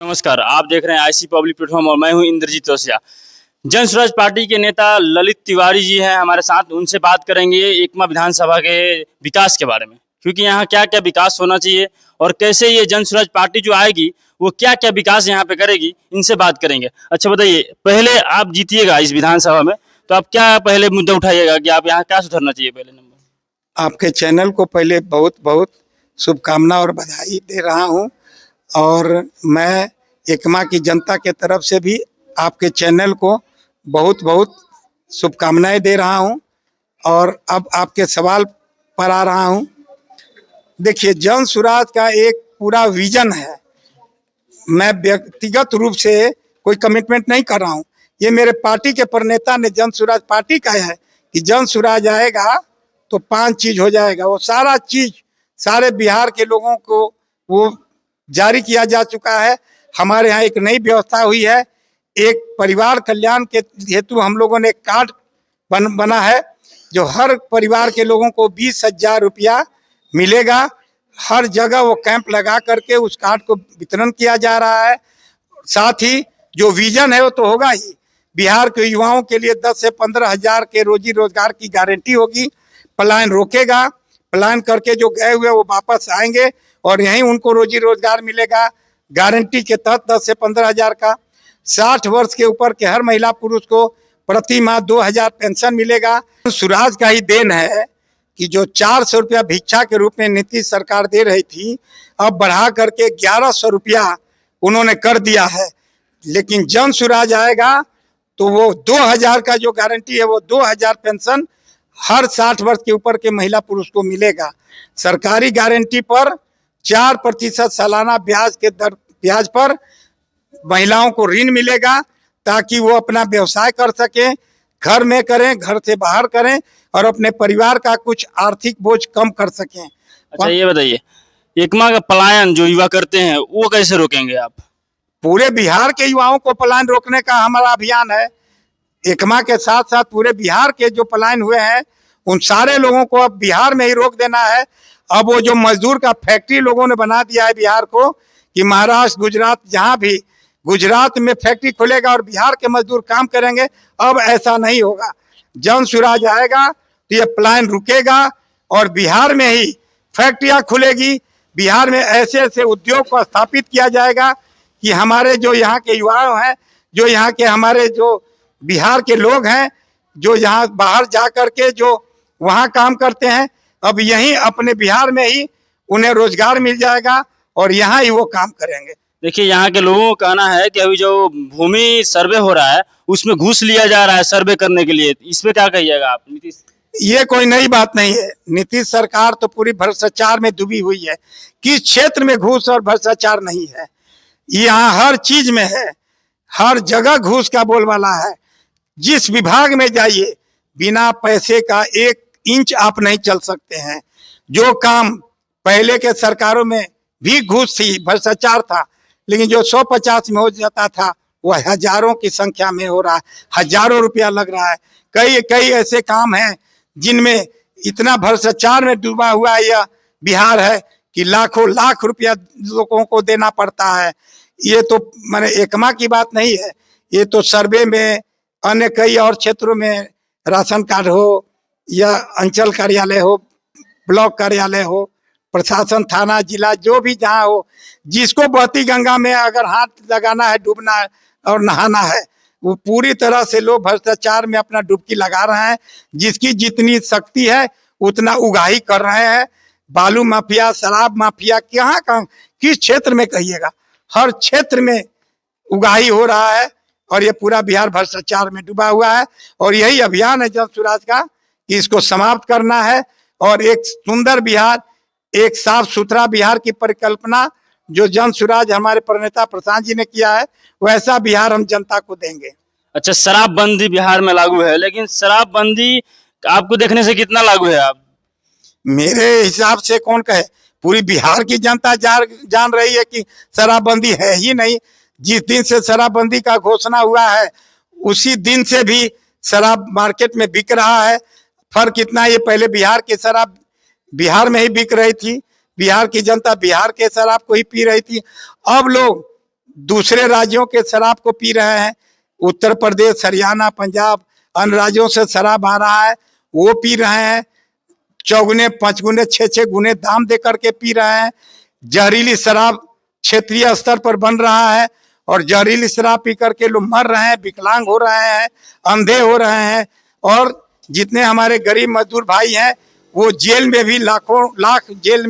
नमस्कार, आप देख रहे हैं आईसी पब्लिक प्लेटफॉर्म और मैं हूं इंद्रजीत वसिया। जन स्वराज पार्टी के नेता ललित तिवारी जी हैं हमारे साथ। उनसे बात करेंगे एकमा विधानसभा के विकास के बारे में, क्योंकि यहाँ क्या क्या विकास होना चाहिए और कैसे ये जन स्वराज पार्टी जो आएगी वो क्या क्या विकास यहाँ पे करेगी, इनसे बात करेंगे। अच्छा बताइए, पहले आप जीतिएगा इस विधानसभा में तो आप क्या पहले मुद्दा उठाइएगा कि आप यहाँ क्या सुधरना चाहिए? पहले नंबर, आपके चैनल को पहले बहुत बहुत शुभकामना और बधाई दे रहा हूं, और मैं एकमा की जनता के तरफ से भी आपके चैनल को बहुत बहुत शुभकामनाएं दे रहा हूं। और अब आपके सवाल पर आ रहा हूं। देखिए, जन स्वराज का एक पूरा विजन है। मैं व्यक्तिगत रूप से कोई कमिटमेंट नहीं कर रहा हूं, ये मेरे पार्टी के प्रणेता ने जन स्वराज पार्टी का है कि जन स्वराज आएगा तो 5 चीज हो जाएगा। वो सारा चीज सारे बिहार के लोगों को वो जारी किया जा चुका है। हमारे यहाँ एक नई व्यवस्था हुई है, एक परिवार कल्याण के हेतु हम लोगों ने कार्ड बना है, जो हर परिवार के लोगों को 20,000 रुपया मिलेगा। हर जगह वो कैंप लगा करके उस कार्ड को वितरण किया जा रहा है। साथ ही जो विजन है वो तो होगा ही, बिहार के युवाओं के लिए 10 से 15 हजार के रोजी रोजगार की गारंटी होगी। पलायन रोकेगा, पलायन करके जो गए हुए वो वापस आएंगे और यहीं उनको रोजी रोजगार मिलेगा गारंटी के तहत 10 से 15 हजार का। 60 वर्ष के ऊपर के हर महिला पुरुष को प्रति माह 2,000 पेंशन मिलेगा। स्वराज का ही देन है कि जो 400 रुपया भिक्षा के रूप में नीतीश सरकार दे रही थी, अब बढ़ा करके 1100 रुपया उन्होंने कर दिया है। लेकिन जन स्वराज आएगा तो वो 2,000 का जो गारंटी है वो 2,000 पेंशन हर 60 वर्ष के ऊपर के महिला पुरुष को मिलेगा। सरकारी गारंटी पर 4% सालाना ब्याज पर महिलाओं को ऋण मिलेगा, ताकि वो अपना व्यवसाय कर सकें, घर में करें, घर से बाहर करें और अपने परिवार का कुछ आर्थिक बोझ कम कर सकें। अच्छा ये बताइए, एकमा का पलायन जो युवा करते हैं वो कैसे रोकेंगे आप? पूरे बिहार के युवाओं को पलायन रोकने का हमारा अभियान है। एकमा के साथ साथ पूरे बिहार के जो पलायन हुए हैं उन सारे लोगों को अब बिहार में ही रोक देना है। अब वो जो मजदूर का फैक्ट्री लोगों ने बना दिया है बिहार को, कि महाराष्ट्र, गुजरात, जहाँ भी गुजरात में फैक्ट्री खुलेगा और बिहार के मजदूर काम करेंगे, अब ऐसा नहीं होगा। जन स्वराज आएगा तो ये पलायन रुकेगा और बिहार में ही फैक्ट्रियाँ खुलेगी। बिहार में ऐसे ऐसे उद्योग को स्थापित किया जाएगा कि हमारे जो यहाँ के युवा हैं, जो यहाँ के हमारे जो बिहार के लोग हैं, जो यहाँ बाहर जा करके जो वहाँ काम करते हैं, अब यहीं अपने बिहार में ही उन्हें रोजगार मिल जाएगा और यहाँ ही वो काम करेंगे। देखिए, यहाँ के लोगों का कहना है कि अभी जो भूमि सर्वे हो रहा है उसमें घूस लिया जा रहा है सर्वे करने के लिए, इस पे क्या कहिएगा आप? नीतीश, ये कोई नई बात नहीं है। नीतीश सरकार तो पूरी भ्रष्टाचार में डूबी हुई है। किस क्षेत्र में घूस और भ्रष्टाचार नहीं है? यहाँ हर चीज में है, हर जगह घूस का बोलबाला है। जिस विभाग में जाइए, बिना पैसे का 1 इंच आप नहीं चल सकते हैं। जो काम पहले के सरकारों में भी घूस थी, भ्रष्टाचार था, लेकिन जो 150 में हो जाता था वो हजारों की संख्या में हो रहा है, हजारों रुपया लग रहा है। कई कई ऐसे काम हैं जिनमें इतना भ्रष्टाचार में डूबा हुआ यह बिहार है कि लाखों लाख रुपया लोगों को देना पड़ता है। ये तो माने एकमा की बात नहीं है, ये तो सर्वे में, अन्य कई और क्षेत्रों में, राशन कार्ड हो या अंचल कार्यालय हो, ब्लॉक कार्यालय हो, प्रशासन, थाना, जिला, जो भी जहाँ हो, जिसको बहती गंगा में अगर हाथ लगाना है, डूबना है और नहाना है, वो पूरी तरह से लोग भ्रष्टाचार में अपना डुबकी लगा रहे हैं। जिसकी जितनी शक्ति है उतना उगाही कर रहे हैं। बालू माफिया, शराब माफिया, कहाँ कहाँ किस क्षेत्र में कहिएगा, हर क्षेत्र में उगाही हो रहा है और ये पूरा बिहार भ्रष्टाचार में डूबा हुआ है। और यही अभियान है जन स्वराज का कि इसको समाप्त करना है और एक सुंदर बिहार, एक साफ सुथरा बिहार की परिकल्पना जो जन स्वराज हमारे प्रणेता प्रशांत जी ने किया है, वैसा बिहार हम जनता को देंगे। अच्छा, शराबबंदी बिहार में लागू है, लेकिन शराबबंदी आपको देखने से कितना लागू है? आप मेरे हिसाब से कौन कहे, पूरी बिहार की जनता जान रही है कि शराबबंदी है ही नहीं। जिस दिन से शराबबंदी का घोषणा हुआ है उसी दिन से भी शराब मार्केट में बिक रहा है। फर्क इतना, ये पहले बिहार की शराब बिहार में ही बिक रही थी, बिहार की जनता बिहार के शराब को ही पी रही थी। अब लोग दूसरे राज्यों के शराब को पी रहे हैं। उत्तर प्रदेश, हरियाणा, पंजाब, अन्य राज्यों से शराब आ रहा है, वो पी रहे हैं। चौगुने, 5 गुने, 6 गुने दाम दे करके पी रहे हैं। जहरीली शराब क्षेत्रीय स्तर पर बन रहा है और जहरीली शराब पी करके लोग मर रहे हैं, विकलांग हो रहे हैं, अंधे हो रहे हैं। और जितने हमारे गरीब मजदूर भाई हैं वो जेल में भी लाखों लाख जेल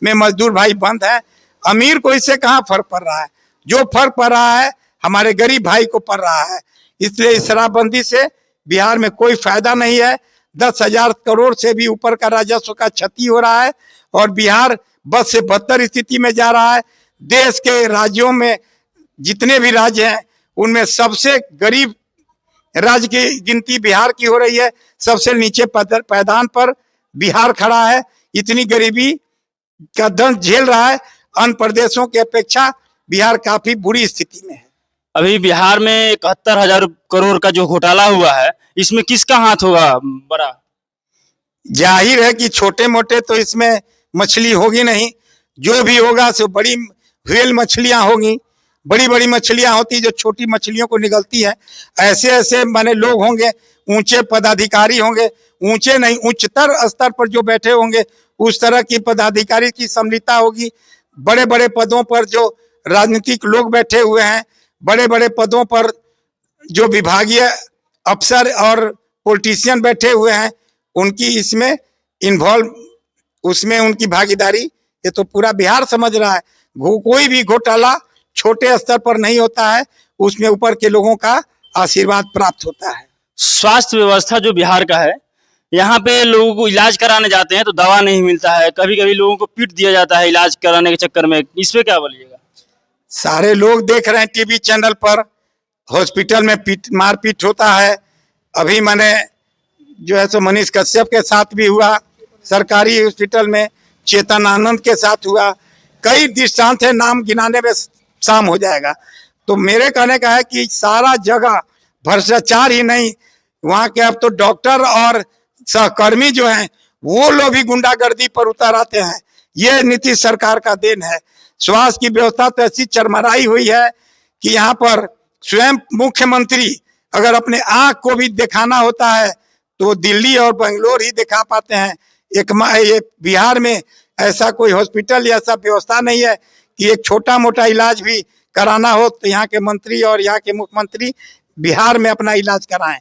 में मजदूर भाई बंद हैं। अमीर को इससे कहाँ फर्क पड़ रहा है? जो फर्क पड़ रहा है हमारे गरीब भाई को पड़ रहा है। इसलिए इस शराबबंदी से बिहार में कोई फायदा नहीं है। 10,000 करोड़ से भी ऊपर का राजस्व का क्षति हो रहा है और बिहार बद से बदतर स्थिति में जा रहा है। देश के राज्यों में जितने भी राज्य हैं उनमें सबसे गरीब राज्य की गिनती बिहार की हो रही है। सबसे नीचे पायदान पर बिहार खड़ा है। इतनी गरीबी का दंश झेल रहा है। अन्य प्रदेशों की अपेक्षा बिहार काफी बुरी स्थिति में है। अभी बिहार में 71,000 करोड़ का जो घोटाला हुआ है, इसमें किसका हाथ होगा बड़ा? जाहिर है कि छोटे मोटे तो इसमें मछली होगी नहीं। जो भी होगा सो बड़ी व्हेल मछलियां होंगी। बड़ी बड़ी मछलियां होती जो छोटी मछलियों को निगलती है। ऐसे ऐसे माने लोग होंगे, ऊंचे पदाधिकारी होंगे, ऊंचे नहीं उच्चतर स्तर पर जो बैठे होंगे उस तरह की पदाधिकारी की सम्मिलिता होगी। बड़े बड़े पदों पर जो राजनीतिक लोग बैठे हुए हैं, बड़े बड़े पदों पर जो विभागीय अफसर और पॉलिटिशियन बैठे हुए हैं, उनकी इसमें इन्वॉल्व, उसमें उनकी भागीदारी, ये तो पूरा बिहार समझ रहा है। कोई भी घोटाला छोटे स्तर पर नहीं होता है, उसमें ऊपर के लोगों का आशीर्वाद प्राप्त होता है। स्वास्थ्य व्यवस्था जो बिहार का है, यहाँ पे लोगों को इलाज कराने जाते हैं तो दवा नहीं मिलता है, कभी कभी लोगों को पीट दिया जाता है इलाज कराने के चक्कर में। इस पे क्या बोलिएगा? सारे लोग देख रहे हैं टीवी चैनल पर, हॉस्पिटल में मारपीट होता है। अभी मैंने जो है सो मनीष कश्यप के साथ भी हुआ, सरकारी हॉस्पिटल में चेतन आनंद के साथ हुआ। कई दृष्टांत है, नाम गिनाने में शाम हो जाएगा। तो मेरे कहने का है कि सारा जगह भ्रष्टाचार ही नहीं, वहाँ के अब तो डॉक्टर और सहकर्मी जो हैं वो लोग भी गुंडागर्दी पर उतर आते हैं। ये नीतीश सरकार का देन है। स्वास्थ्य की व्यवस्था तो ऐसी चरमराई हुई है कि यहाँ पर स्वयं मुख्यमंत्री अगर अपने आंख को भी दिखाना होता है तो दिल्ली और बेंगलोर ही दिखा पाते हैं। ये बिहार में ऐसा कोई हॉस्पिटल या ऐसा व्यवस्था नहीं है कि एक छोटा मोटा इलाज भी कराना हो तो यहाँ के मंत्री और यहाँ के मुख्यमंत्री बिहार में अपना इलाज कराएं।